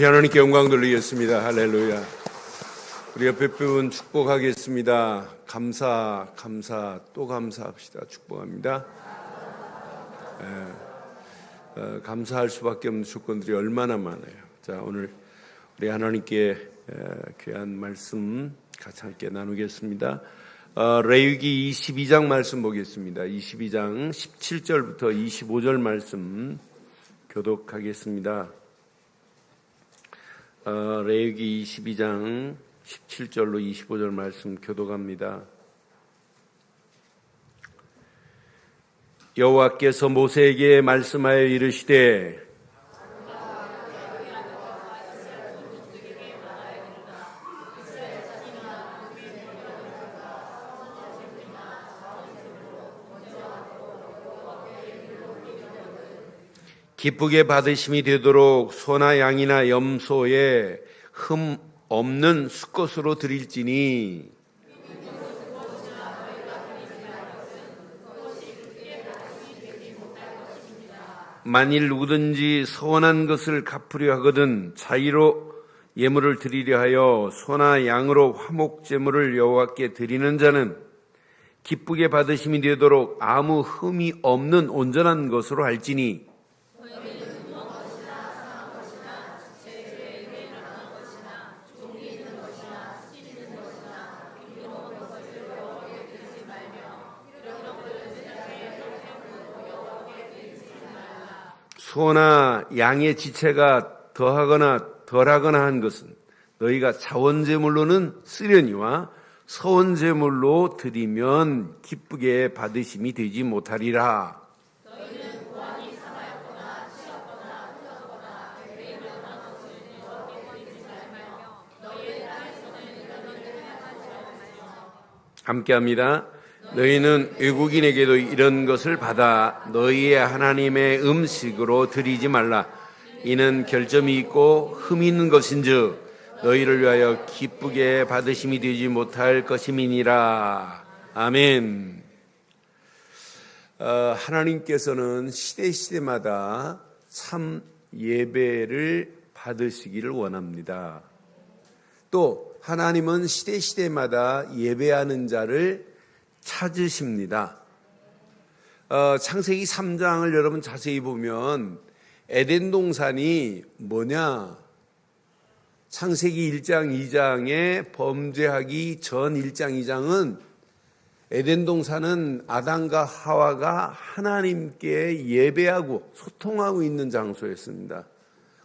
하나님께 영광 돌리겠습니다. 할렐루야. 우리 옆에 분 축복하겠습니다. 감사, 또 감사합시다. 축복합니다. 감사할 수밖에 없는 조건들이 얼마나 많아요. 자, 오늘 우리 하나님께 귀한 말씀 같이 함께 나누겠습니다. 레위기 22장 말씀 보겠습니다. 22장 17절부터 25절 말씀 교독하겠습니다. 레위기 22장 17절로 25절 말씀 교독합니다. 여호와께서 모세에게 말씀하여 이르시되 기쁘게 받으심이 되도록 소나 양이나 염소에 흠 없는 수컷으로 드릴지니 만일 누구든지 서원한 것을 갚으려 하거든 자의로 예물을 드리려 하여 소나 양으로 화목 제물을 여호와께 드리는 자는 기쁘게 받으심이 되도록 아무 흠이 없는 온전한 것으로 할지니 소나 양의 지체가 더하거나 덜하거나 한 것은 너희가 자원제물로는 쓰려니와 서원제물로 드리면 기쁘게 받으심이 되지 못하리라. 너희는 고환이 상하였거나 치었거나 흘렀거나 배에 일어난 것을 여호와께 드리지 말며 너희의 땅에서는 이런 일을 행하지 말며 함께합니다. 너희는 외국인에게도 이런 것을 받아 너희의 하나님의 음식으로 드리지 말라. 이는 결점이 있고 흠이 있는 것인즉 너희를 위하여 기쁘게 받으심이 되지 못할 것임이니라. 아멘. 하나님께서는 시대마다 참 예배를 받으시기를 원합니다. 또 하나님은 시대마다 예배하는 자를 찾으십니다. 창세기 3장을 여러분 자세히 보면 에덴 동산이 뭐냐? 창세기 1장 2장에 범죄하기 전 1장 2장은 에덴 동산은 아담과 하와가 하나님께 예배하고 소통하고 있는 장소였습니다.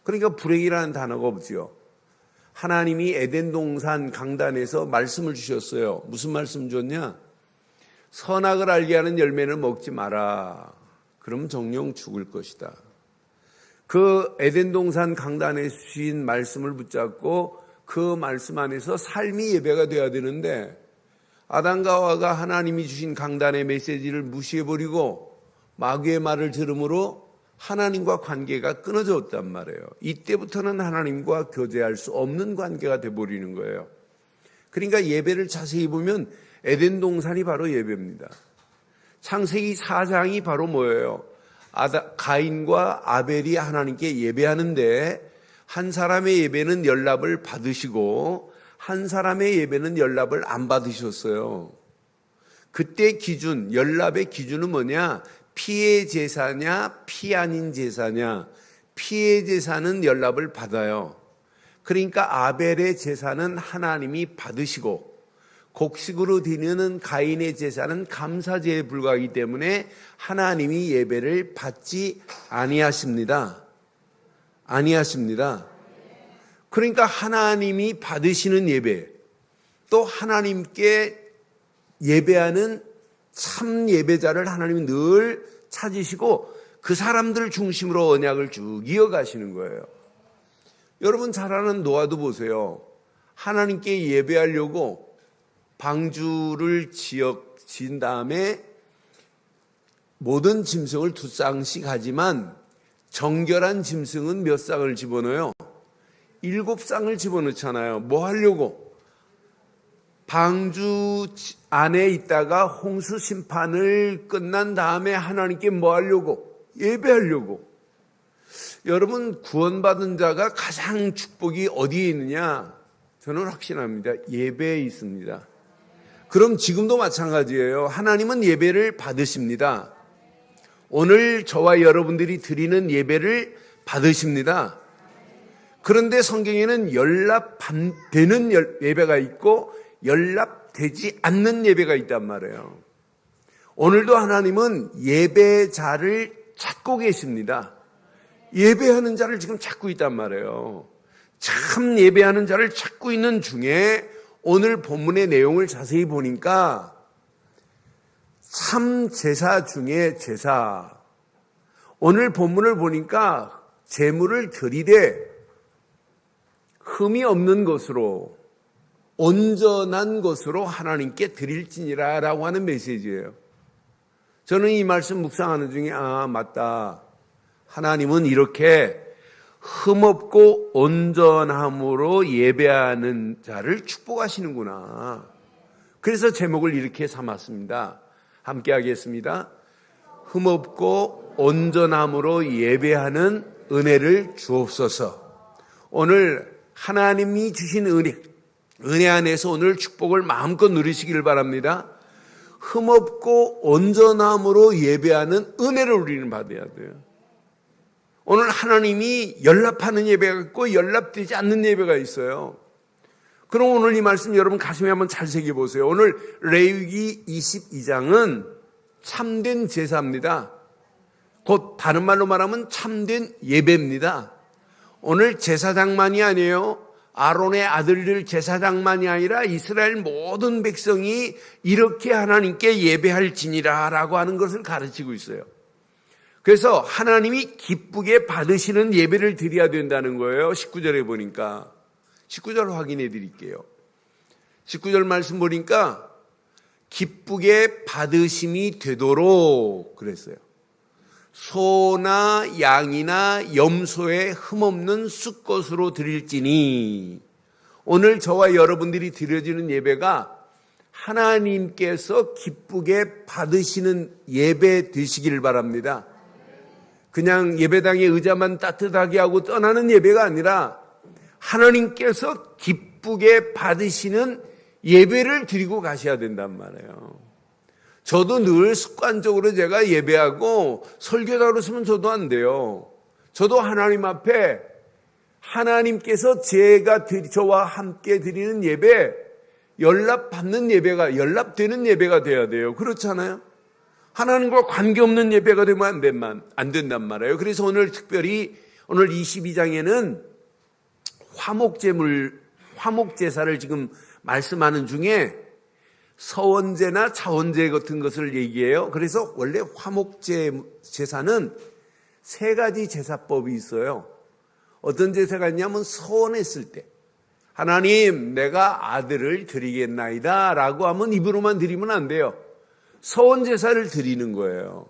그러니까 불행이라는 단어가 없지요. 하나님이 에덴 동산 강단에서 말씀을 주셨어요. 무슨 말씀 줬냐? 선악을 알게 하는 열매는 먹지 마라. 그럼 정녕 죽을 것이다. 그 에덴 동산 강단에 주신 말씀을 붙잡고 그 말씀 안에서 삶이 예배가 되어야 되는데 아담과 하와가 하나님이 주신 강단의 메시지를 무시해버리고 마귀의 말을 들음으로 하나님과 관계가 끊어졌단 말이에요. 이때부터는 하나님과 교제할 수 없는 관계가 돼버리는 거예요. 그러니까 예배를 자세히 보면 에덴 동산이 바로 예배입니다. 창세기 4장이 바로 뭐예요? 가인과 아벨이 하나님께 예배하는데 한 사람의 예배는 연락을 받으시고 한 사람의 예배는 연락을 안 받으셨어요. 그때 기준, 연락의 기준은 뭐냐? 피의 제사냐 피 아닌 제사냐. 피의 제사는 연락을 받아요. 그러니까 아벨의 제사는 하나님이 받으시고 곡식으로 드리는 가인의 제사는 감사제에 불과하기 때문에 하나님이 예배를 받지 아니하십니다. 그러니까 하나님이 받으시는 예배, 또 하나님께 예배하는 참 예배자를 하나님이 늘 찾으시고 그 사람들 중심으로 언약을 쭉 이어가시는 거예요. 여러분 잘 아는 노아도 보세요. 하나님께 예배하려고 방주를 지은 다음에 모든 짐승을 2쌍씩 하지만 정결한 짐승은 몇 쌍을 집어넣어요? 7쌍을 집어넣잖아요. 뭐 하려고? 방주 안에 있다가 홍수 심판을 끝난 다음에 하나님께 뭐 하려고? 예배하려고. 여러분, 구원받은 자가 가장 축복이 어디에 있느냐? 저는 확신합니다. 예배에 있습니다. 그럼 지금도 마찬가지예요. 하나님은 예배를 받으십니다. 오늘 저와 여러분들이 드리는 예배를 받으십니다. 그런데 성경에는 연락되는 예배가 있고 연락되지 않는 예배가 있단 말이에요. 오늘도 하나님은 예배자를 찾고 계십니다. 예배하는 자를 지금 찾고 있단 말이에요. 참 예배하는 자를 찾고 있는 중에 오늘 본문의 내용을 자세히 보니까 참 제사 중에 제사. 오늘 본문을 보니까 제물을 드리되 흠이 없는 것으로 온전한 것으로 하나님께 드릴지니라 라고 하는 메시지예요. 저는 이 말씀 묵상하는 중에 맞다. 하나님은 이렇게 흠없고 온전함으로 예배하는 자를 축복하시는구나. 그래서 제목을 이렇게 삼았습니다. 함께 하겠습니다. 흠없고 온전함으로 예배하는 은혜를 주옵소서. 오늘 하나님이 주신 은혜 안에서 오늘 축복을 마음껏 누리시기를 바랍니다. 흠없고 온전함으로 예배하는 은혜를 우리는 받아야 돼요. 오늘 하나님이 연락하는 예배가 있고 연락되지 않는 예배가 있어요. 그럼 오늘 이 말씀 여러분 가슴에 한번 잘 새겨보세요. 오늘 레위기 22장은 참된 제사입니다. 곧 다른 말로 말하면 참된 예배입니다. 오늘 제사장만이 아니에요. 아론의 아들들 제사장만이 아니라 이스라엘 모든 백성이 이렇게 하나님께 예배할지니라 라고 하는 것을 가르치고 있어요. 그래서 하나님이 기쁘게 받으시는 예배를 드려야 된다는 거예요. 19절에 보니까. 19절 확인해 드릴게요. 19절 말씀 보니까 기쁘게 받으심이 되도록 그랬어요. 소나 양이나 염소에 흠없는 숫것으로 드릴지니. 오늘 저와 여러분들이 드려지는 예배가 하나님께서 기쁘게 받으시는 예배 되시기를 바랍니다. 그냥 예배당의 의자만 따뜻하게 하고 떠나는 예배가 아니라 하나님께서 기쁘게 받으시는 예배를 드리고 가셔야 된단 말이에요. 저도 늘 습관적으로 제가 예배하고 설교자로 서면 저도 안 돼요. 저도 하나님 앞에 하나님께서 저와 함께 드리는 예배, 연락받는 예배가, 연락되는 예배가 돼야 돼요. 그렇잖아요? 하나님과 관계없는 예배가 되면 안 된단 말이에요. 그래서 오늘 특별히 오늘 22장에는 화목제사를 지금 말씀하는 중에 서원제나 차원제 같은 것을 얘기해요. 그래서 원래 화목제사는 세 가지 제사법이 있어요. 어떤 제사가 있냐면 서원했을 때 하나님 내가 아들을 드리겠나이다 라고 하면 입으로만 드리면 안 돼요. 서원제사를 드리는 거예요.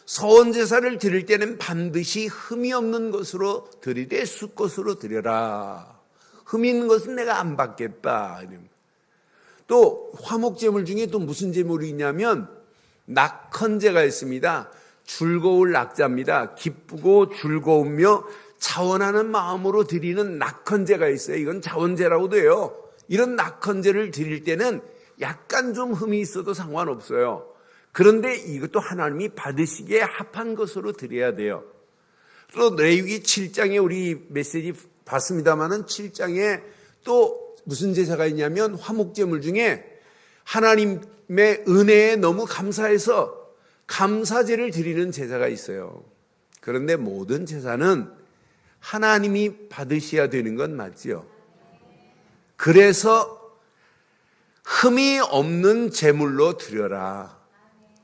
서원제사를 드릴 때는 반드시 흠이 없는 것으로 드리되 숫것으로 드려라. 흠이 있는 것은 내가 안 받겠다. 또 화목제물 중에 또 무슨 제물이 있냐면 낙헌제가 있습니다. 즐거울 낙자입니다. 기쁘고 즐거우며 자원하는 마음으로 드리는 낙헌제가 있어요. 이건 자원제라고도 해요. 이런 낙헌제를 드릴 때는 약간 좀 흠이 있어도 상관없어요. 그런데 이것도 하나님이 받으시기에 합한 것으로 드려야 돼요. 또 레위기 7장에 우리 메시지 봤습니다마는 7장에 또 무슨 제사가 있냐면 화목제물 중에 하나님의 은혜에 너무 감사해서 감사제를 드리는 제사가 있어요. 그런데 모든 제사는 하나님이 받으셔야 되는 건 맞지요. 그래서 흠이 없는 제물로 드려라.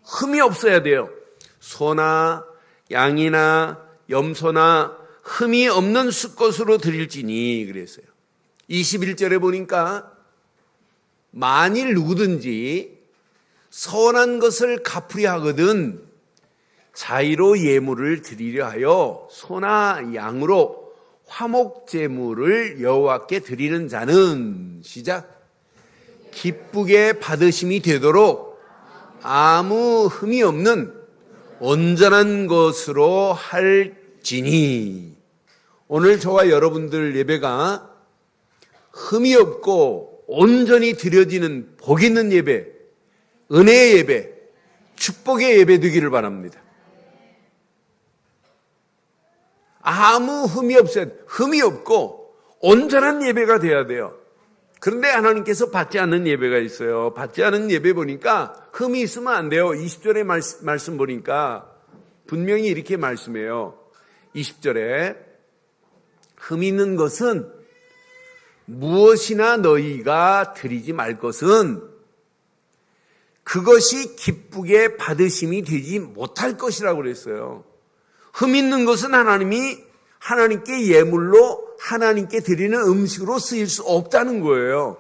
흠이 없어야 돼요. 소나 양이나 염소나 흠이 없는 숫것으로 드릴지니 그랬어요. 21절에 보니까 만일 누구든지 선한 것을 갚으려 하거든 자의로 예물을 드리려 하여 소나 양으로 화목제물을 여호와께 드리는 자는 시작 기쁘게 받으심이 되도록 아무 흠이 없는 온전한 것으로 드릴지니. 오늘 저와 여러분들 예배가 흠이 없고 온전히 드려지는 복 있는 예배, 은혜의 예배, 축복의 예배 되기를 바랍니다. 아무 흠이 없어요. 흠이 없고 온전한 예배가 돼야 돼요. 그런데 하나님께서 받지 않는 예배가 있어요. 받지 않는 예배 보니까 흠이 있으면 안 돼요. 20절의 말씀 보니까 분명히 이렇게 말씀해요. 20절에 흠 있는 것은 무엇이나 너희가 드리지 말 것은 그것이 기쁘게 받으심이 되지 못할 것이라고 그랬어요. 흠 있는 것은 하나님께 예물로 하나님께 드리는 음식으로 쓰일 수 없다는 거예요.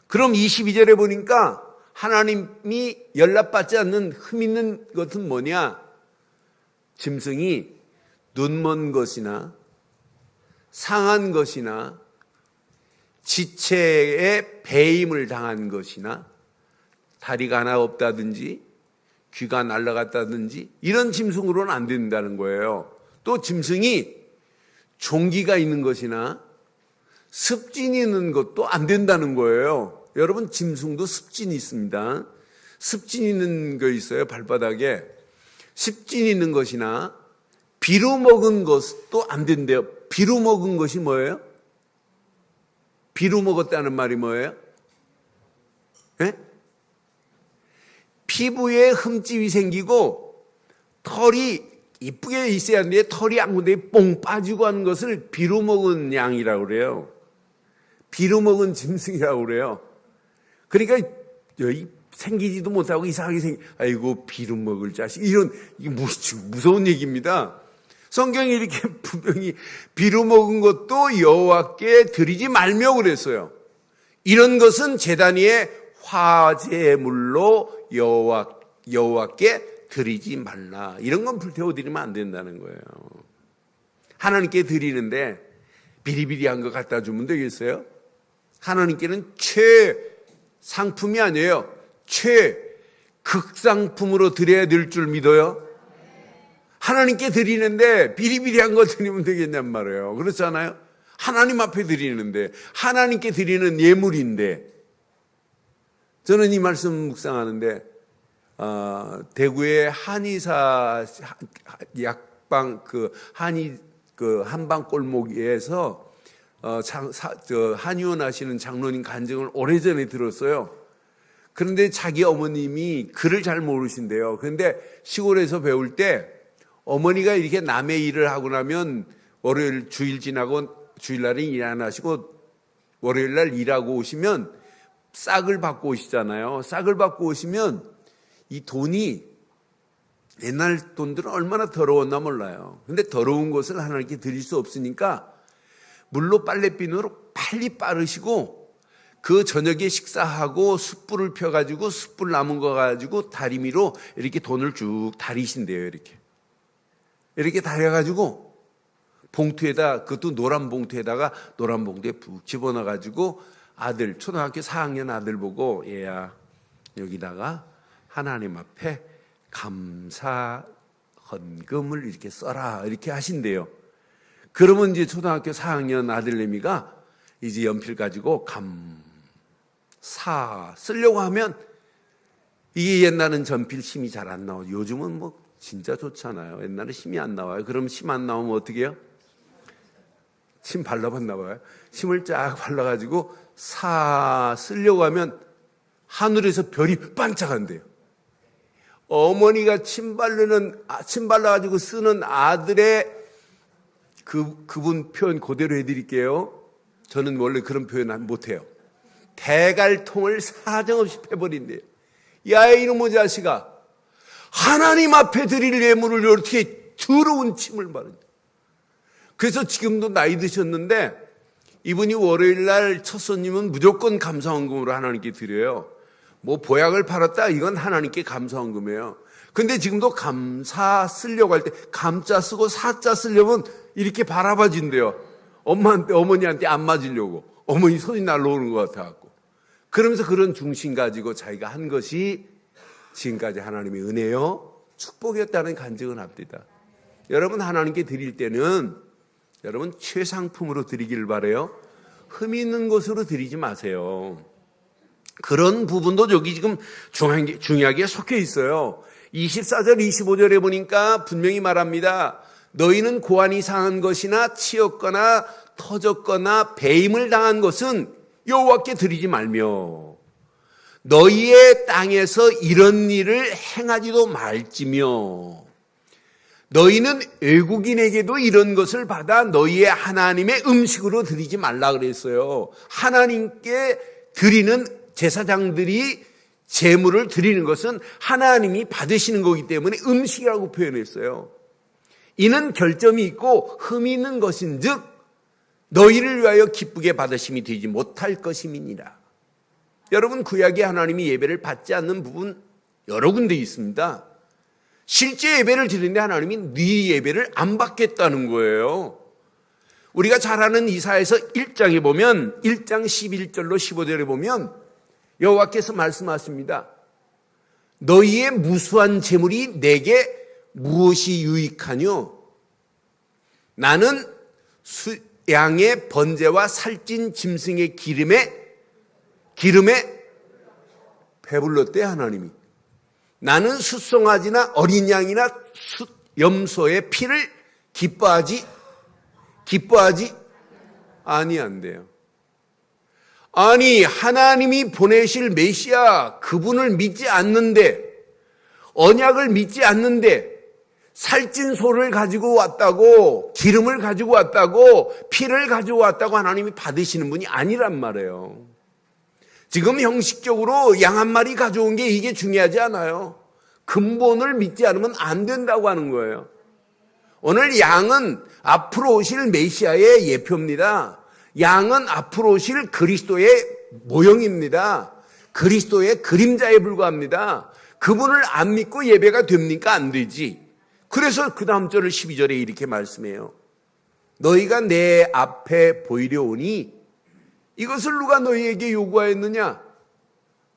그럼 22절에 보니까 하나님이 연락받지 않는 흠 있는 것은 뭐냐? 짐승이 눈먼 것이나 상한 것이나 지체에 배임을 당한 것이나 다리가 하나 없다든지 귀가 날아갔다든지 이런 짐승으로는 안 된다는 거예요. 또 짐승이 종기가 있는 것이나 습진이 있는 것도 안 된다는 거예요. 여러분, 짐승도 습진이 있습니다. 습진 있는 거 있어요. 발바닥에 습진 있는 것이나 비루 먹은 것도 안 된대요. 비루 먹은 것이 뭐예요? 비루 먹었다는 말이 뭐예요? 예? 피부에 흠집이 생기고 털이 이쁘게 있어야 하는데 털이 한 군데 뽕 빠지고 하는 것을 비루 먹은 양이라고 그래요. 비루 먹은 짐승이라고 그래요. 그러니까 여기 생기지도 못하고 이상하게 아이고 비루 먹을 자식, 이런 무서운 얘기입니다. 성경이 이렇게 분명히 비루 먹은 것도 여호와께 드리지 말며 그랬어요. 이런 것은 제단 위에 화제물로 여호와께 드리지 말라. 이런 건 불태워 드리면 안 된다는 거예요. 하나님께 드리는데 비리비리한 거 갖다 주면 되겠어요? 하나님께는 최상품이 아니에요. 최극상품으로 드려야 될 줄 믿어요? 하나님께 드리는데 비리비리한 거 드리면 되겠냔 말이에요. 그렇잖아요? 하나님 앞에 드리는데, 하나님께 드리는 예물인데. 저는 이 말씀 묵상하는데 대구의 한의사 약방 한방 골목에서 한의원 하시는 장로님 간증을 오래전에 들었어요. 그런데 자기 어머님이 글을 잘 모르신대요. 그런데 시골에서 배울 때 어머니가 이렇게 남의 일을 하고 나면 월요일 주일 지나고 주일날은 일 안 하시고 월요일날 일하고 오시면 싹을 받고 오시잖아요. 싹을 받고 오시면 이 돈이 옛날 돈들은 얼마나 더러웠나 몰라요. 근데 더러운 것을 하나님께 드릴 수 없으니까 물로 빨래비누로 빨리 빠르시고 그 저녁에 식사하고 숯불을 펴가지고 숯불 남은 거 가지고 다리미로 이렇게 돈을 쭉 다리신대요. 이렇게 다려가지고 봉투에다, 그것도 노란 봉투에다가 노란 봉투에 푹 집어넣어가지고 아들, 초등학교 4학년 아들 보고 얘야 여기다가 하나님 앞에 감사 헌금을 이렇게 써라 이렇게 하신대요. 그러면 이제 초등학교 4학년 아들내미가 이제 연필 가지고 감사 쓰려고 하면 이게 옛날은 전필 심이 잘 안 나오죠. 요즘은 뭐 진짜 좋잖아요. 옛날에 심이 안 나와요. 그럼 심 안 나오면 어떻게 해요? 심 발라봤나 봐요. 심을 쫙 발라가지고 사 쓰려고 하면 하늘에서 별이 반짝한대요. 어머니가 침 발라가지고 쓰는 아들의 그분 표현 그대로 해드릴게요. 저는 원래 그런 표현 못해요. 대갈통을 사정없이 패버린대요. 야, 이놈의 자식아, 하나님 앞에 드릴 예물을 어떻게 더러운 침을 바른다. 그래서 지금도 나이 드셨는데 이분이 월요일날 첫 손님은 무조건 감사헌금으로 하나님께 드려요. 뭐 보약을 팔았다, 이건 하나님께 감사헌금이에요. 근데 지금도 감사 쓰려고 할 때 감자 쓰고 사자 쓰려면 이렇게 바라봐진대요. 어머니한테 안 맞으려고. 어머니 손이 날라오는 것 같아갖고. 그러면서 그런 중심 가지고 자기가 한 것이 지금까지 하나님의 은혜요 축복이었다는 간증을 합니다. 여러분 하나님께 드릴 때는 여러분 최상품으로 드리길 바라요. 흠이 있는 것으로 드리지 마세요. 그런 부분도 여기 지금 중요하게 속해 있어요. 24절 25절에 보니까 분명히 말합니다. 너희는 고안이 상한 것이나 치였거나 터졌거나 배임을 당한 것은 여호와께 드리지 말며 너희의 땅에서 이런 일을 행하지도 말지며 너희는 외국인에게도 이런 것을 받아 너희의 하나님의 음식으로 드리지 말라 그랬어요. 하나님께 드리는 제사장들이 제물을 드리는 것은 하나님이 받으시는 거기 때문에 음식이라고 표현했어요. 이는 결점이 있고 흠이 있는 것인즉 너희를 위하여 기쁘게 받으심이 되지 못할 것임이니라. 여러분 구약의 하나님이 예배를 받지 않는 부분 여러 군데 있습니다. 실제 예배를 드리는데 하나님이 네 예배를 안 받겠다는 거예요. 우리가 잘 아는 이사야서 1장에 보면 1장 11절로 15절에 보면 여호와께서 말씀하십니다. 너희의 무수한 재물이 내게 무엇이 유익하뇨? 나는 양의 번제와 살찐 짐승의 기름에 배불렀대 하나님이. 나는 숫송아지나 어린 양이나 염소의 피를 기뻐하지 아니한대요. 아니 하나님이 보내실 메시아 그분을 믿지 않는데 언약을 믿지 않는데 살찐 소를 가지고 왔다고 기름을 가지고 왔다고 피를 가지고 왔다고 하나님이 받으시는 분이 아니란 말이에요. 지금 형식적으로 양 한 마리 가져온 게 이게 중요하지 않아요. 근본을 믿지 않으면 안 된다고 하는 거예요. 오늘 양은 앞으로 오실 메시아의 예표입니다. 양은 앞으로 오실 그리스도의 모형입니다. 그리스도의 그림자에 불과합니다. 그분을 안 믿고 예배가 됩니까? 안 되지. 그래서 그 다음 절을 12절에 이렇게 말씀해요. 너희가 내 앞에 보이려 오니 이것을 누가 너희에게 요구하였느냐?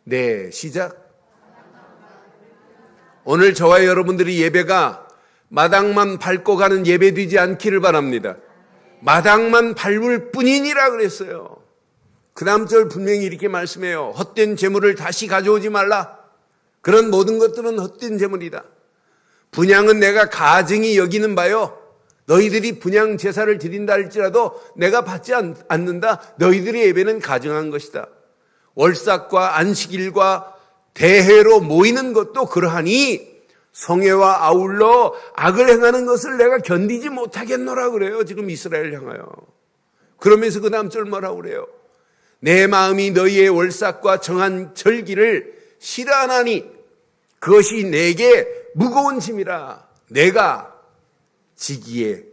네, 시작. 오늘 저와 여러분들이 예배가 마당만 밟고 가는 예배 되지 않기를 바랍니다. 마당만 밟을 뿐이니라 그랬어요. 그 다음 절 분명히 이렇게 말씀해요. 헛된 재물을 다시 가져오지 말라. 그런 모든 것들은 헛된 재물이다. 분향은 내가 가증히 여기는 바요. 너희들이 분향 제사를 드린다 할지라도 내가 받지 않는다. 너희들의 예배는 가증한 것이다. 월삭과 안식일과 대회로 모이는 것도 그러하니 성회와 아울러 악을 행하는 것을 내가 견디지 못하겠노라 그래요. 지금 이스라엘 향하여. 그러면서 그 다음 절 뭐라고 그래요? 내 마음이 너희의 월삭과 정한 절기를 싫어하나니 그것이 내게 무거운 짐이라 내가 지기에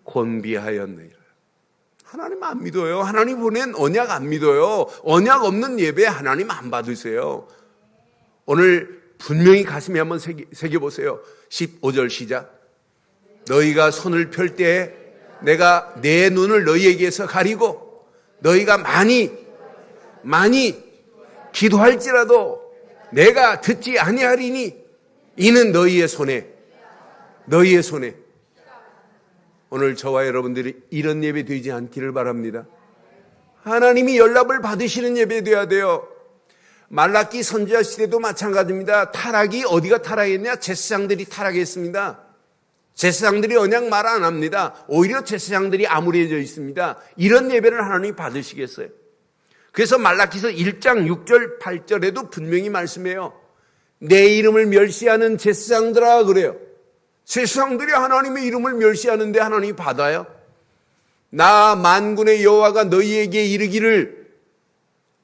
곤비하였느니라. 하나님 안 믿어요. 하나님 보낸 언약 안 믿어요. 언약 없는 예배 하나님 안 받으세요. 오늘 분명히 가슴에 한번 새겨보세요. 15절 시작. 너희가 손을 펼 때 내가 내 눈을 너희에게서 가리고 너희가 많이 기도할지라도 내가 듣지 아니하리니 이는 너희의 손에 오늘 저와 여러분들이 이런 예배 되지 않기를 바랍니다. 하나님이 연락을 받으시는 예배 되어야 돼요. 말라기 선지자 시대도 마찬가지입니다. 타락이 어디가 타락했냐? 제사장들이 타락했습니다. 제사장들이 언약 말 안 합니다. 오히려 제사장들이 암울해져 있습니다. 이런 예배를 하나님이 받으시겠어요? 그래서 말라기서 1장 6절 8절에도 분명히 말씀해요. 내 이름을 멸시하는 제사장들아 그래요. 제사장들이 하나님의 이름을 멸시하는데 하나님이 받아요? 나 만군의 여호와가 너희에게 이르기를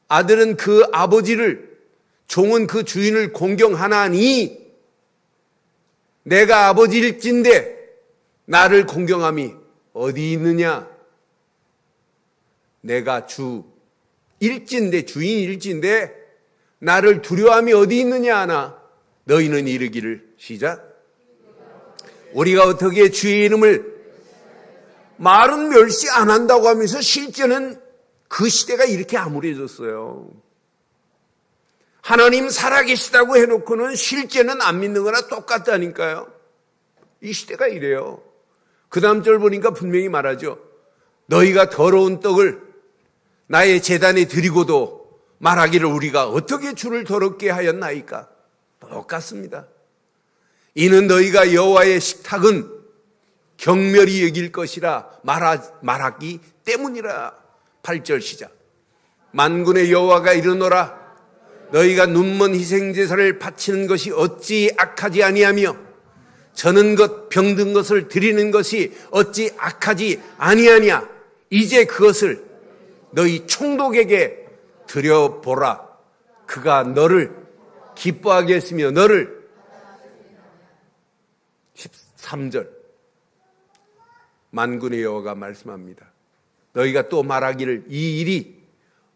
아들은 그 아버지를 종은 그 주인을 공경하나니 내가 아버지일진데 나를 공경함이 어디 있느냐? 내가 주일진데 주인일진데 나를 두려워함이 어디 있느냐 하나 너희는 이르기를 시작. 우리가 어떻게 주의 이름을 말은 멸시 안 한다고 하면서 실제는 그 시대가 이렇게 암울해졌어요. 하나님 살아계시다고 해놓고는 실제는 안 믿는 거나 똑같다니까요. 이 시대가 이래요. 그 다음 절 보니까 분명히 말하죠. 너희가 더러운 떡을 나의 제단에 드리고도 말하기를 우리가 어떻게 주를 더럽게 하였나이까. 똑같습니다. 이는 너희가 여호와의 식탁은 경멸히 여길 것이라 말하기 때문이라. 8절 시작. 만군의 여호와가 이르노라. 너희가 눈먼 희생제사를 바치는 것이 어찌 악하지 아니하며 저는 것 병든 것을 드리는 것이 어찌 악하지 아니하냐. 이제 그것을 너희 총독에게 드려보라. 그가 너를 기뻐하게 했으며 너를 13절 만군의 여호와가 말씀합니다. 너희가 또 말하기를 이 일이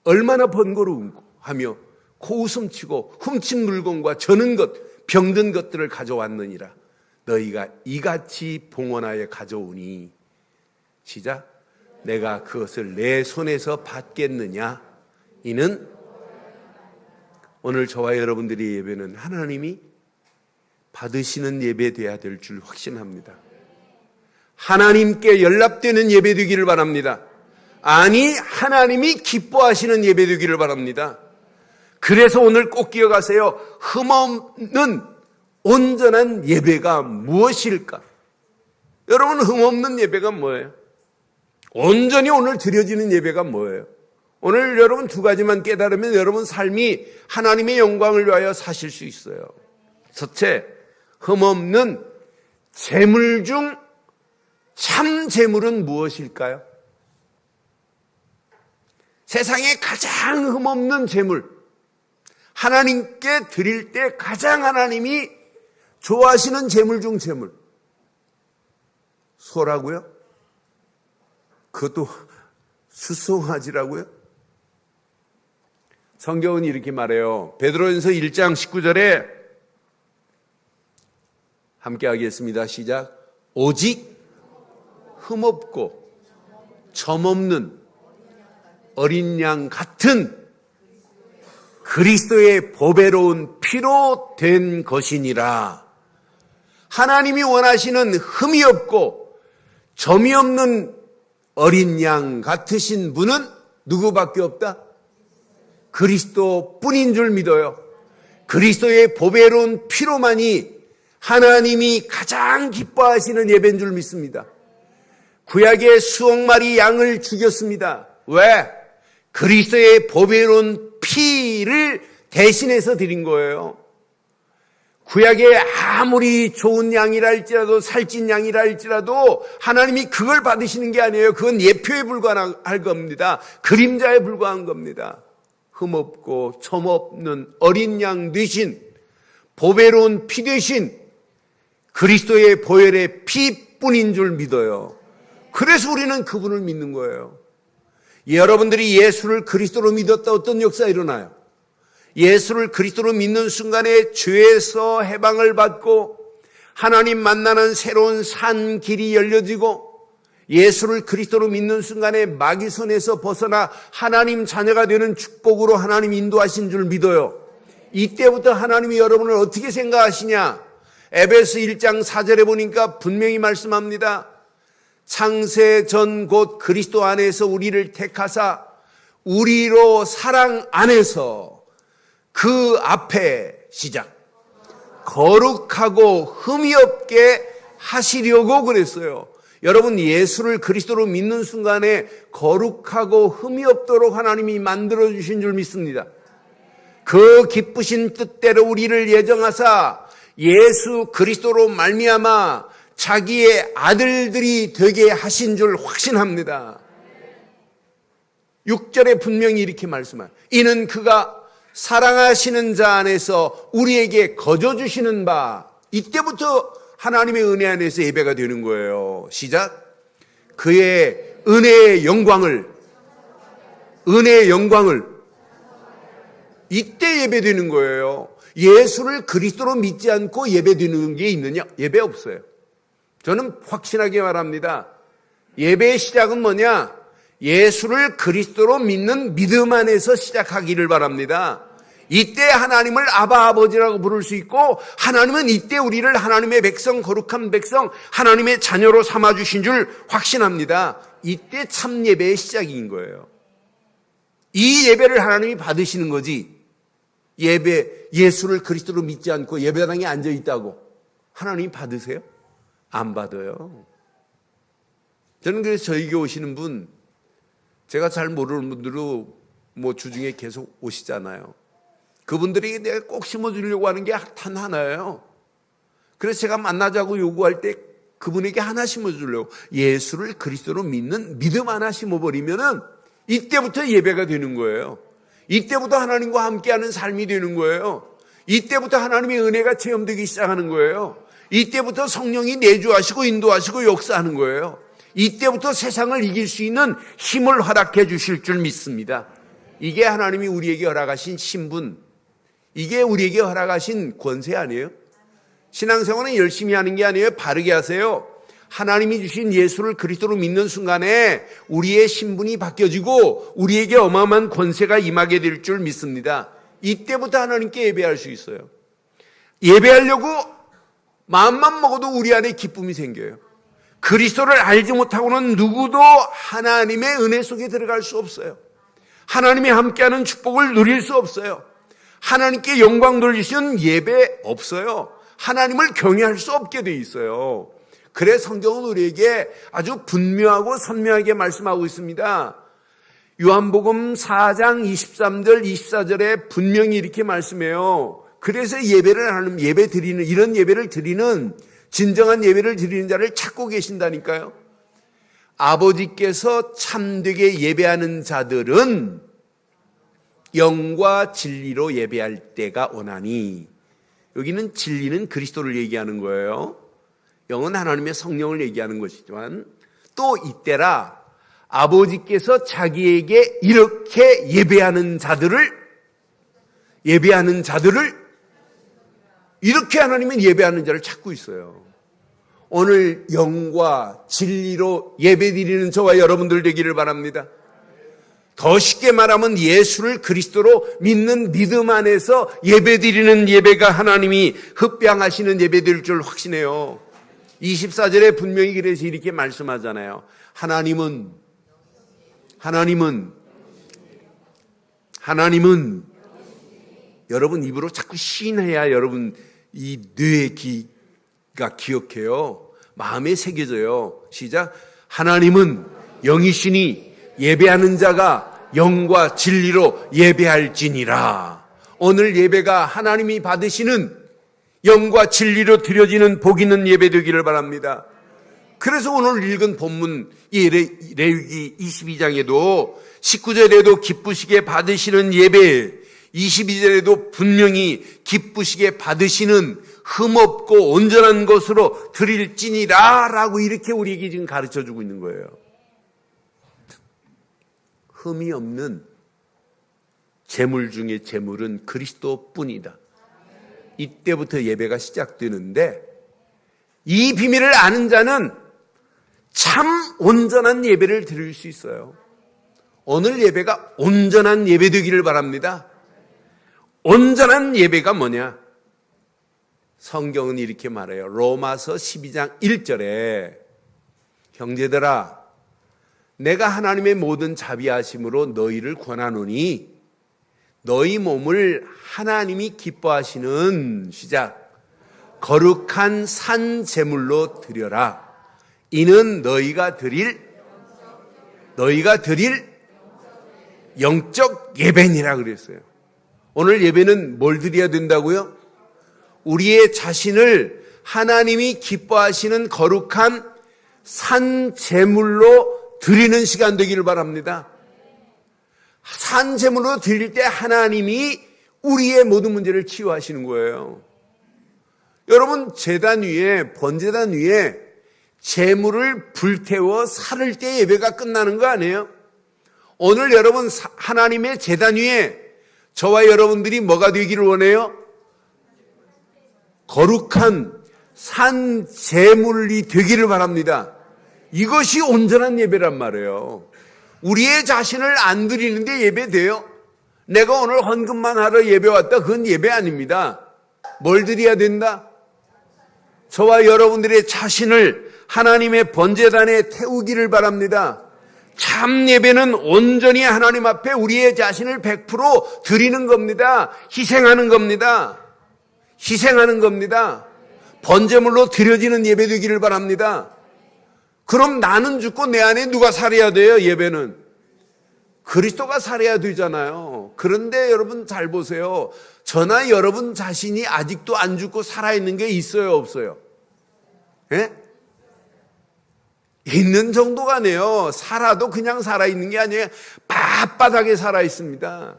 얼마나 번거로운고 하며 코웃음치고 훔친 물건과 저는 것 병든 것들을 가져왔느니라. 너희가 이같이 봉헌하여 가져오니 시작. 내가 그것을 내 손에서 받겠느냐. 이는 오늘 저와 여러분들의 예배는 하나님이 받으시는 예배 되어야 될 줄 확신합니다. 하나님께 연락되는 예배 되기를 바랍니다. 아니, 하나님이 기뻐하시는 예배 되기를 바랍니다. 그래서 오늘 꼭 기억하세요. 흠없는 온전한 예배가 무엇일까? 여러분, 흠없는 예배가 뭐예요? 온전히 오늘 드려지는 예배가 뭐예요? 오늘 여러분 두 가지만 깨달으면 여러분 삶이 하나님의 영광을 위하여 사실 수 있어요. 첫째, 흠없는 재물 중 참 재물은 무엇일까요? 세상에 가장 흠없는 재물, 하나님께 드릴 때 가장 하나님이 좋아하시는 재물 중 재물. 소라고요? 그것도 수송아지라고요? 성경은 이렇게 말해요. 베드로전서 1장 19절에 함께 하겠습니다. 시작. 오직 흠없고 점없는 어린 양 같은 그리스도의 보배로운 피로 된 것이니라. 하나님이 원하시는 흠이 없고 점이 없는 어린 양 같으신 분은 누구밖에 없다? 그리스도뿐인 줄 믿어요. 그리스도의 보배로운 피로만이 하나님이 가장 기뻐하시는 예배인 줄 믿습니다. 구약에 수억 마리 양을 죽였습니다. 왜? 그리스도의 보배로운 피를 대신해서 드린 거예요. 구약에 아무리 좋은 양이라 할지라도 살찐 양이라 할지라도 하나님이 그걸 받으시는 게 아니에요. 그건 예표에 불과할 겁니다. 그림자에 불과한 겁니다. 흠없고 점없는 어린 양 되신 보배로운 피 되신 그리스도의 보혈의 피뿐인 줄 믿어요. 그래서 우리는 그분을 믿는 거예요. 여러분들이 예수를 그리스도로 믿었다 어떤 역사가 일어나요? 예수를 그리스도로 믿는 순간에 죄에서 해방을 받고 하나님 만나는 새로운 산 길이 열려지고 예수를 그리스도로 믿는 순간에 마귀 손에서 벗어나 하나님 자녀가 되는 축복으로 하나님 인도하신 줄 믿어요. 이때부터 하나님이 여러분을 어떻게 생각하시냐? 에베소 1장 4절에 보니까 분명히 말씀합니다. 창세 전 곧 그리스도 안에서 우리를 택하사 우리로 사랑 안에서 그 앞에 시작 거룩하고 흠이 없게 하시려고 그랬어요. 여러분 예수를 그리스도로 믿는 순간에 거룩하고 흠이 없도록 하나님이 만들어주신 줄 믿습니다. 그 기쁘신 뜻대로 우리를 예정하사 예수 그리스도로 말미암아 자기의 아들들이 되게 하신 줄 확신합니다. 6절에 분명히 이렇게 말씀합니다. 이는 그가 사랑하시는 자 안에서 우리에게 거저주시는 바. 이때부터 하나님의 은혜 안에서 예배가 되는 거예요. 시작. 그의 은혜의 영광을 이때 예배되는 거예요. 예수를 그리스도로 믿지 않고 예배드리는 게 있느냐? 예배 없어요. 저는 확신하게 말합니다. 예배의 시작은 뭐냐? 예수를 그리스도로 믿는 믿음 안에서 시작하기를 바랍니다. 이때 하나님을 아바 아버지라고 부를 수 있고, 하나님은 이때 우리를 하나님의 백성, 거룩한 백성, 하나님의 자녀로 삼아주신 줄 확신합니다. 이때 참 예배의 시작인 거예요. 이 예배를 하나님이 받으시는 거지. 예수를 그리스도로 믿지 않고 예배당에 앉아 있다고 하나님이 받으세요? 안 받아요. 저는 그래서 저에게 오시는 분, 제가 잘 모르는 분들도 주중에 계속 오시잖아요. 그분들에게 내가 꼭 심어주려고 하는 게 단 하나예요. 그래서 제가 만나자고 요구할 때 그분에게 하나 심어주려고, 예수를 그리스도로 믿는 믿음 하나 심어버리면은 이때부터 예배가 되는 거예요. 이때부터 하나님과 함께하는 삶이 되는 거예요. 이때부터 하나님의 은혜가 체험되기 시작하는 거예요. 이때부터 성령이 내주하시고 인도하시고 역사하는 거예요. 이때부터 세상을 이길 수 있는 힘을 허락해 주실 줄 믿습니다. 이게 하나님이 우리에게 허락하신 신분, 이게 우리에게 허락하신 권세 아니에요? 신앙생활은 열심히 하는 게 아니에요. 바르게 하세요. 하나님이 주신 예수를 그리스도로 믿는 순간에 우리의 신분이 바뀌어지고 우리에게 어마어마한 권세가 임하게 될 줄 믿습니다. 이때부터 하나님께 예배할 수 있어요. 예배하려고 마음만 먹어도 우리 안에 기쁨이 생겨요. 그리스도를 알지 못하고는 누구도 하나님의 은혜 속에 들어갈 수 없어요. 하나님이 함께하는 축복을 누릴 수 없어요. 하나님께 영광 돌리시는 예배 없어요. 하나님을 경외할 수 없게 돼 있어요. 그래서 성경은 우리에게 아주 분명하고 선명하게 말씀하고 있습니다. 요한복음 4장 23절 24절에 분명히 이렇게 말씀해요. 그래서 예배를 하는, 예배 드리는, 이런 예배를 드리는, 진정한 예배를 드리는 자를 찾고 계신다니까요. 아버지께서 참되게 예배하는 자들은 영과 진리로 예배할 때가 오나니, 여기는 진리는 그리스도를 얘기하는 거예요. 영은 하나님의 성령을 얘기하는 것이지만, 또 이때라 아버지께서 자기에게 이렇게 예배하는 자들을 이렇게 하나님은 예배하는 자를 찾고 있어요. 오늘 영과 진리로 예배드리는 저와 여러분들 되기를 바랍니다. 더 쉽게 말하면 예수를 그리스도로 믿는 믿음 안에서 예배드리는 예배가 하나님이 흡양하시는 예배될 줄 확신해요. 24절에 분명히 그래서 이렇게 말씀하잖아요. 하나님은 여러분 입으로 자꾸 시인해야 여러분 이 뇌의 귀가 기억해요. 마음에 새겨져요. 시작. 하나님은 영이시니 예배하는 자가 영과 진리로 예배할지니라. 오늘 예배가 하나님이 받으시는 영과 진리로 드려지는 복 있는 예배 되기를 바랍니다. 그래서 오늘 읽은 본문 레위기 22장에도 19절에도 기쁘시게 받으시는 예배, 22절에도 분명히 기쁘시게 받으시는 흠없고 온전한 것으로 드릴지니라 라고 이렇게 우리에게 지금 가르쳐주고 있는 거예요. 흠이 없는 재물 중에 재물은 그리스도뿐이다. 이때부터 예배가 시작되는데, 이 비밀을 아는 자는 참 온전한 예배를 드릴 수 있어요. 오늘 예배가 온전한 예배 되기를 바랍니다. 온전한 예배가 뭐냐? 성경은 이렇게 말해요. 로마서 12장 1절에 형제들아, 내가 하나님의 모든 자비하심으로 너희를 권하노니 너희 몸을 하나님이 기뻐하시는, 시작, 거룩한 산 제물로 드려라. 이는 너희가 드릴 영적 예배니라 그랬어요. 오늘 예배는 뭘 드려야 된다고요? 우리의 자신을 하나님이 기뻐하시는 거룩한 산 제물로 드리는 시간 되기를 바랍니다. 산 제물로 드릴 때 하나님이 우리의 모든 문제를 치유하시는 거예요. 여러분, 제단 위에, 번제단 위에 제물을 불태워 살을 때 예배가 끝나는 거 아니에요? 오늘 여러분 하나님의 제단 위에 저와 여러분들이 뭐가 되기를 원해요? 거룩한 산 제물이 되기를 바랍니다. 이것이 온전한 예배란 말이에요. 우리의 자신을 안 드리는데 예배돼요? 내가 오늘 헌금만 하러 예배 왔다, 그건 예배 아닙니다. 뭘 드려야 된다? 저와 여러분들의 자신을 하나님의 번제단에 태우기를 바랍니다. 참 예배는 온전히 하나님 앞에 우리의 자신을 100% 드리는 겁니다. 희생하는 겁니다. 희생하는 겁니다. 번제물로 드려지는 예배 되기를 바랍니다. 그럼 나는 죽고 내 안에 누가 살아야 돼요? 예배는 그리스도가 살아야 되잖아요. 그런데 여러분 잘 보세요. 저나 여러분 자신이 아직도 안 죽고 살아있는 게 있어요, 없어요? 예? 있는 정도가 아니에요. 살아도 그냥 살아있는 게 아니에요. 빳빳하게 살아있습니다.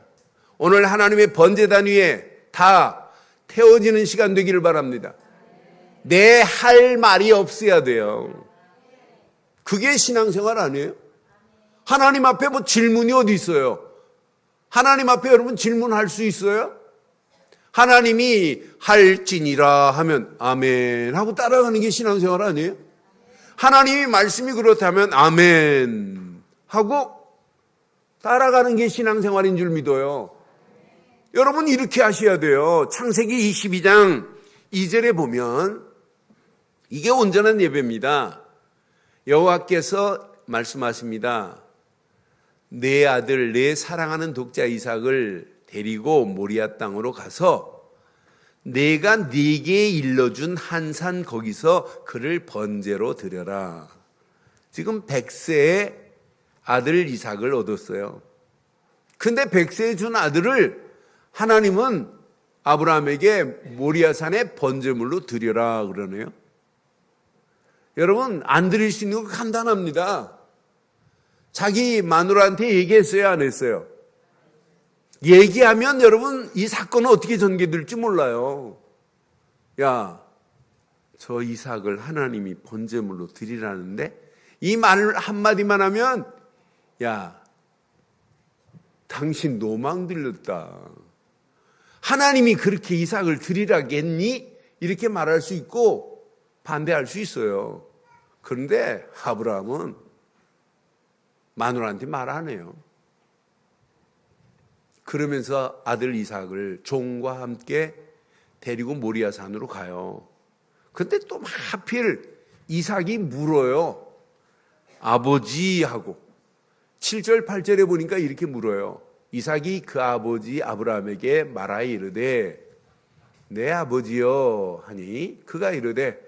오늘 하나님의 번제단 위에 다 태워지는 시간 되기를 바랍니다. 내 할 말이 없어야 돼요. 그게 신앙생활 아니에요? 하나님 앞에 뭐 질문이 어디 있어요? 하나님 앞에 여러분 질문할 수 있어요? 하나님이 할지니라 하면 아멘 하고 따라가는 게 신앙생활 아니에요? 하나님이 말씀이 그렇다면 아멘 하고 따라가는 게 신앙생활인 줄 믿어요. 여러분 이렇게 하셔야 돼요. 창세기 22장 2절에 보면 이게 온전한 예배입니다. 여호와께서 말씀하십니다. 내 아들 내 사랑하는 독자 이삭을 데리고 모리아 땅으로 가서 내가 네게 일러준 한 산 거기서 그를 번제로 드려라. 지금 100세의 아들 이삭을 얻었어요. 근데 100세에 준 아들을 하나님은 아브라함에게 모리아 산에 번제물로 드려라 그러네요. 여러분 안 드릴 수 있는 거 간단합니다. 자기 마누라한테 얘기했어요, 안 했어요? 얘기하면 여러분 이 사건은 어떻게 전개될지 몰라요. 야, 저 이삭을 하나님이 번제물로 드리라는데 이 말 한마디만 하면 야, 당신 노망 들렸다. 하나님이 그렇게 이삭을 드리라겠니? 이렇게 말할 수 있고 반대할 수 있어요. 그런데 아브라함은 마누라한테 말 안 해요. 그러면서 아들 이삭을 종과 함께 데리고 모리아 산으로 가요. 근데 또 하필 이삭이 물어요. 아버지 하고 7절 8절에 보니까 이렇게 물어요. 이삭이 그 아버지 아브라함에게 말하여 이르되 내 아버지여 하니 그가 이르되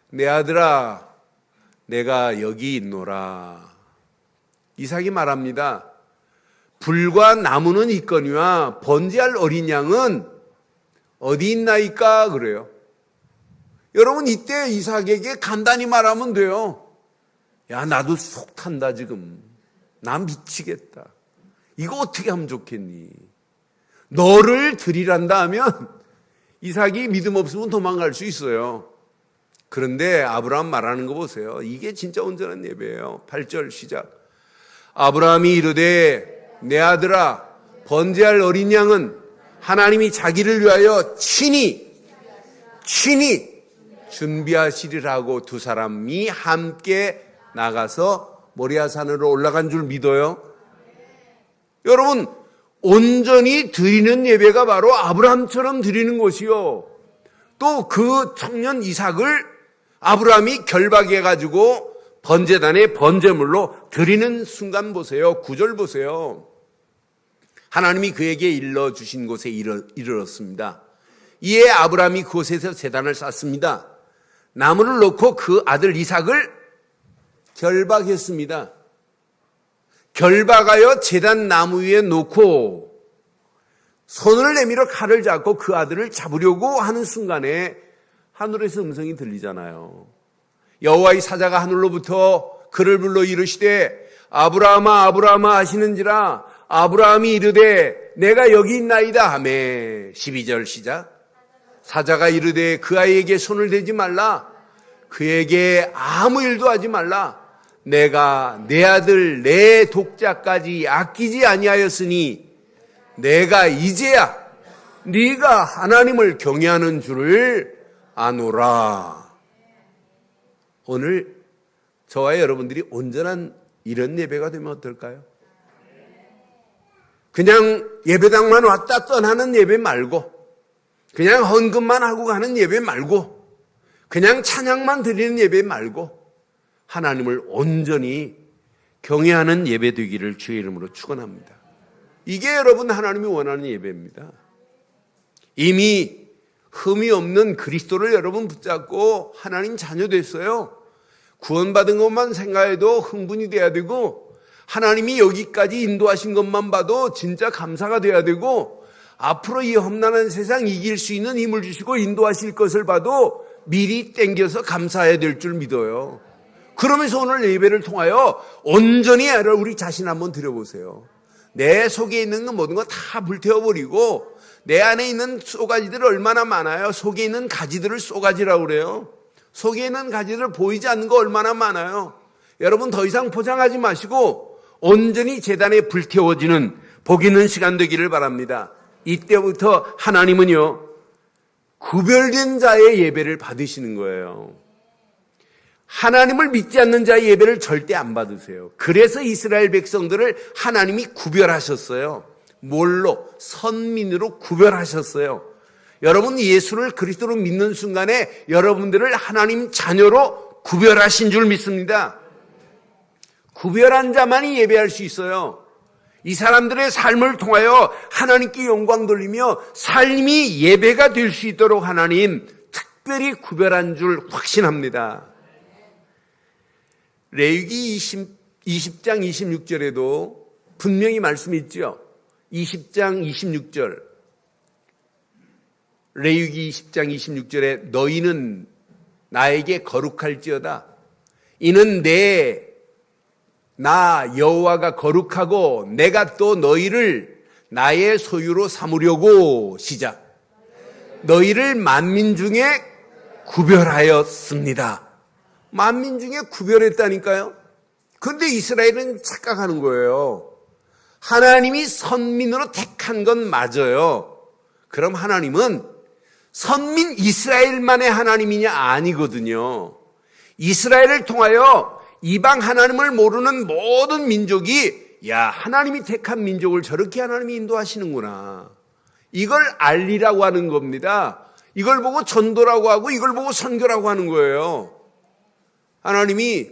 내 아들아 내가 여기 있노라. 이삭이 말합니다. 불과 나무는 있거니와 번제할 어린 양은 어디 있나이까 그래요. 여러분 이때 이삭에게 간단히 말하면 돼요. 야 나도 속 탄다 지금. 나 미치겠다. 이거 어떻게 하면 좋겠니? 너를 드리란다 하면 이삭이 믿음 없으면 도망갈 수 있어요. 그런데 아브라함 말하는 거 보세요. 이게 진짜 온전한 예배예요. 8절 시작. 아브라함이 이르되 내 아들아 번제할 어린 양은 하나님이 자기를 위하여 친히 준비하시리라고 두 사람이 함께 나가서 모리아 산으로 올라간 줄 믿어요. 여러분 온전히 드리는 예배가 바로 아브라함처럼 드리는 것이요. 또 그 청년 이삭을 아브라함이 결박해가지고 번제단에 번제물로 드리는 순간 보세요. 9절 보세요. 하나님이 그에게 일러주신 곳에 이르렀습니다. 이에 아브라함이 그곳에서 제단을 쌓습니다. 나무를 놓고 그 아들 이삭을 결박했습니다. 결박하여 제단 나무 위에 놓고 손을 내밀어 칼을 잡고 그 아들을 잡으려고 하는 순간에 하늘에서 음성이 들리잖아요. 여호와의 사자가 하늘로부터 그를 불러 이르시되 아브라함아 아브라함아 하시는지라 아브라함이 이르되 내가 여기 있나이다 하며 12절 시작. 사자가 이르되 그 아이에게 손을 대지 말라. 그에게 아무 일도 하지 말라. 내가 내 아들 내 독자까지 아끼지 아니하였으니 내가 이제야 네가 하나님을 경외하는 줄을 아노라. 오늘 저와 여러분들이 온전한 이런 예배가 되면 어떨까요? 그냥 예배당만 왔다 떠나는 예배 말고, 그냥 헌금만 하고 가는 예배 말고, 그냥 찬양만 드리는 예배 말고 하나님을 온전히 경외하는 예배 되기를 주의 이름으로 축원합니다. 이게 여러분 하나님이 원하는 예배입니다. 이미 흠이 없는 그리스도를 여러분 붙잡고 하나님 자녀 됐어요. 구원받은 것만 생각해도 흥분이 돼야 되고, 하나님이 여기까지 인도하신 것만 봐도 진짜 감사가 돼야 되고, 앞으로 이 험난한 세상 이길 수 있는 힘을 주시고 인도하실 것을 봐도 미리 땡겨서 감사해야 될 줄 믿어요. 그러면서 오늘 예배를 통하여 온전히 우리 자신 한번 드려보세요. 내 속에 있는 모든 거 다 불태워버리고, 내 안에 있는 쏘가지들 얼마나 많아요. 속에 있는 가지들을 쏘가지라고 그래요. 속에 있는 가지들 보이지 않는 거 얼마나 많아요. 여러분 더 이상 포장하지 마시고 온전히 제단에 불태워지는 복 있는 시간 되기를 바랍니다. 이때부터 하나님은요, 구별된 자의 예배를 받으시는 거예요. 하나님을 믿지 않는 자의 예배를 절대 안 받으세요. 그래서 이스라엘 백성들을 하나님이 구별하셨어요. 뭘로? 선민으로 구별하셨어요. 여러분 예수를 그리스도로 믿는 순간에 여러분들을 하나님 자녀로 구별하신 줄 믿습니다. 구별한 자만이 예배할 수 있어요. 이 사람들의 삶을 통하여 하나님께 영광 돌리며 삶이 예배가 될 수 있도록 하나님 특별히 구별한 줄 확신합니다. 레위기 20장 26절에도 분명히 말씀이 있죠. 20장 26절, 레위기 20장 26절에 너희는 나에게 거룩할지어다. 이는 나 여호와가 거룩하고 내가 또 너희를 나의 소유로 삼으려고 시작. 너희를 만민 중에 구별하였습니다. 만민 중에 구별했다니까요. 그런데 이스라엘은 착각하는 거예요. 하나님이 선민으로 택한 건 맞아요. 그럼 하나님은 선민 이스라엘만의 하나님이냐? 아니거든요. 이스라엘을 통하여 이방 하나님을 모르는 모든 민족이 야, 하나님이 택한 민족을 저렇게 하나님이 인도하시는구나. 이걸 알리라고 하는 겁니다. 이걸 보고 전도라고 하고 이걸 보고 선교라고 하는 거예요. 하나님이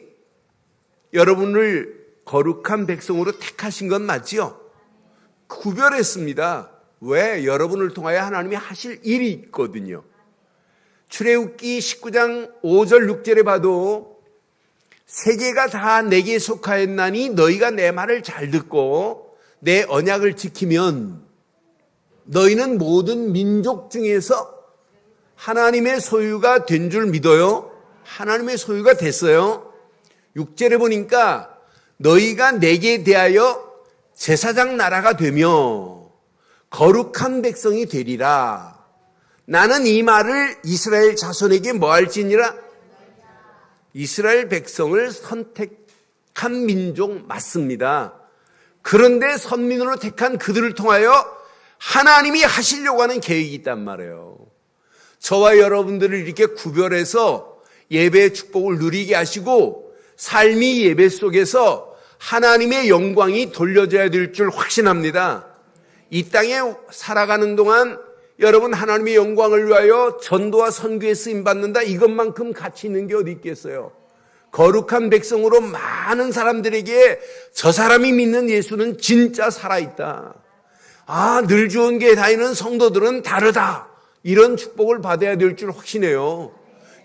여러분을 거룩한 백성으로 택하신 건 맞지요? 구별했습니다. 왜? 여러분을 통하여 하나님이 하실 일이 있거든요. 출애굽기 19장 5절 6절에 봐도 세계가 다 내게 속하였나니 너희가 내 말을 잘 듣고 내 언약을 지키면 너희는 모든 민족 중에서 하나님의 소유가 된 줄 믿어요? 하나님의 소유가 됐어요. 6절에 보니까 너희가 내게 대하여 제사장 나라가 되며 거룩한 백성이 되리라. 나는 이 말을 이스라엘 자손에게 뭐 할지니라? 이스라엘 백성을 선택한 민족 맞습니다. 그런데 선민으로 택한 그들을 통하여 하나님이 하시려고 하는 계획이 있단 말이에요. 저와 여러분들을 이렇게 구별해서 예배의 축복을 누리게 하시고 삶이 예배 속에서 하나님의 영광이 돌려져야 될 줄 확신합니다. 이 땅에 살아가는 동안 여러분 하나님의 영광을 위하여 전도와 선교에 쓰임받는다, 이것만큼 가치 있는 게 어디 있겠어요. 거룩한 백성으로 많은 사람들에게 저 사람이 믿는 예수는 진짜 살아있다. 아, 늘 좋은 게 다니는 성도들은 다르다. 이런 축복을 받아야 될 줄 확신해요.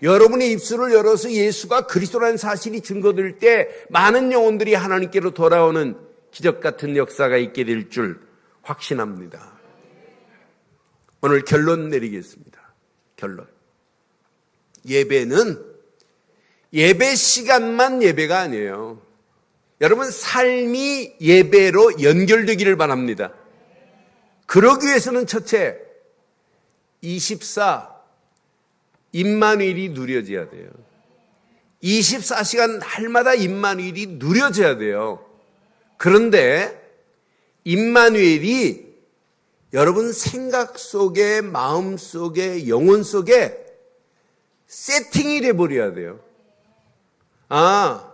여러분의 입술을 열어서 예수가 그리스도라는 사실이 증거될 때 많은 영혼들이 하나님께로 돌아오는 기적 같은 역사가 있게 될 줄 확신합니다. 오늘 결론 내리겠습니다. 결론. 예배는 예배 시간만 예배가 아니에요. 여러분 삶이 예배로 연결되기를 바랍니다. 그러기 위해서는 첫째, 24 임마누엘이 누려져야 돼요. 24시간 날마다 임마누엘이 누려져야 돼요. 그런데 임마누엘이 여러분 생각 속에, 마음 속에, 영혼 속에 세팅이 돼버려야 돼요. 아,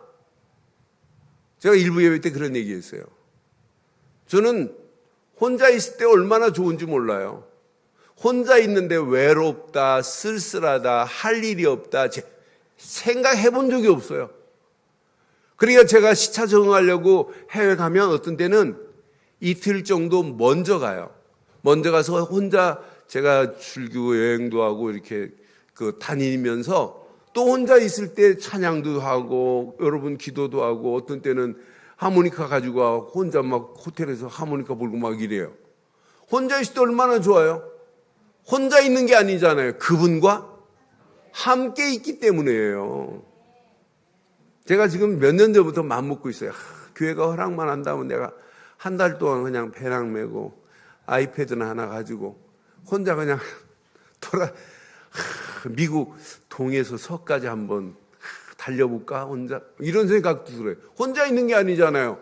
제가 일부 예배 때 그런 얘기했어요. 저는 혼자 있을 때 얼마나 좋은지 몰라요. 혼자 있는데 외롭다, 쓸쓸하다, 할 일이 없다, 생각해 본 적이 없어요. 그러니까 제가 시차 적응하려고 해외 가면 어떤 때는 이틀 정도 먼저 가요. 먼저 가서 혼자 제가 출교 여행도 하고 이렇게 다니면서 또 혼자 있을 때 찬양도 하고 여러분 기도도 하고 어떤 때는 하모니카 가지고 와 혼자 막 호텔에서 하모니카 불고 막 이래요. 혼자 있을 때 얼마나 좋아요? 혼자 있는 게 아니잖아요. 그분과 함께 있기 때문이에요. 제가 지금 몇 년 전부터 마음먹고 있어요. 교회가 허락만 한다면 내가 한 달 동안 그냥 배낭 메고 아이패드나 하나 가지고 혼자 그냥 미국 동에서 서까지 한번 달려볼까? 혼자 이런 생각도 들어요. 혼자 있는 게 아니잖아요.